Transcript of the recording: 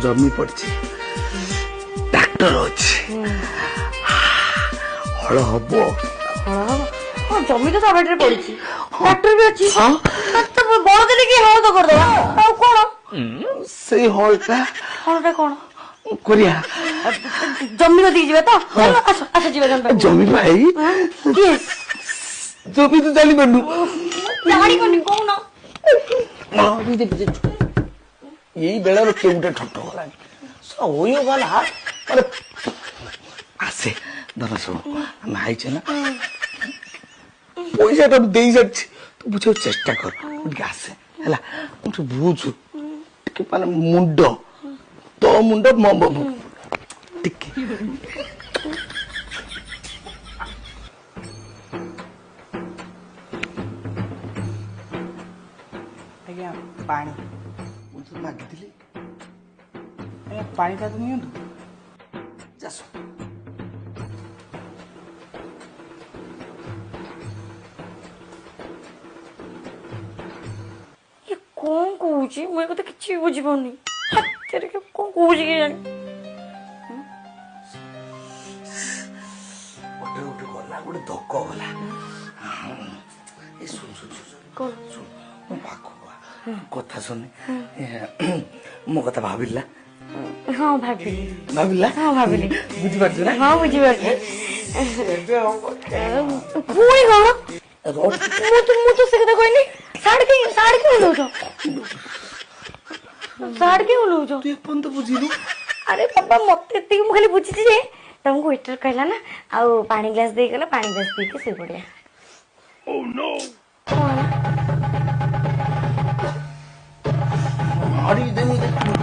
ଜମି ପଡିଛି ଟ୍ରାକ୍ଟର ଅଛି ହଳ ହବ ହଁ ଜମି ତ ତା ବାଟରେ ପଡିଛି ଟ୍ରାକ୍ଟର ବି ଅଛି ବଳଦ ନେଇକି ହଳ ତ କରିଦବା ଆଉ କଣ ସେଇ ହଳଟା କଣ କରିବା ଜମି କତିକି ଯିବା ତ ଆସ ଆସ ଯିବା ଜମି ଭାଇ କିଏ ଜମି ତ ଜାଣିପାରୁନୁ ଜାଣିବନି କହୁନ ଏଇ ବେଳାର କେଉଁ ଗୋଟେ ଠଟ ଗଲାଣି ଗଲା ମାନେ ଆସେ ଧର ଶୁଣ ଆମେ ଆଇଛେ ନା ପଇସାଟା ଦେଇ ସାରିଛି ତୁ ବୁଝିବାକୁ ଚେଷ୍ଟା କର ଟିକେ ଆସେ ହେଲା ତୁ ବୁଝୁ ଟିକେ ମାନେ ମୁଣ୍ଡ ତୋ ମୁଣ୍ଡ ମୋ ଟିକେ ଆଜ୍ଞା ପାଣି ମାଗିଥିଲି ଆଜ୍ଞା ପାଣିଟା ତ ନିଅନ୍ତୁ ଚାଷ କଣ କହୁଛି ମୁଁ ଏ କଥା କିଛି ବୁଝିପାରୁନି ହାତରେ କଣ କହୁଛି କି ଜାଣି ଗୋଟେ ଗଲା ଗୋଟେ ଧକ ଗଲା ଶୁଣ ମୋ ପାଖକୁ କଥା ଶୁଣି ମୋ କଥା ଭାବିଲା ହଁ ଭାବିଲି ବୁଝିପାରୁଛୁ ନା ହଁ ବୁଝିପାରୁଛି ପୁଣି କଣ ମୁଁ ତ ସେ କଥା କହିଲି ସାଡେ କେଉଁ ଲଉଛ ତୁ ଏପର୍ଯ୍ୟନ୍ତ ବୁଝିଲୁ ଆରେ ବାବା ମତେ ଏତିକି ମୁଁ ଖାଲି ବୁଝିଛି ଯେ ତମକୁ ୱେଟର କହିଲା ନା ଆଉ ପାଣି ଗ୍ଲାସ ଦେଇଗଲା ପାଣି ଗ୍ଲାସ ଦେଇକି ଶୋଇ ପଡିଆ ମାରି ଦେମି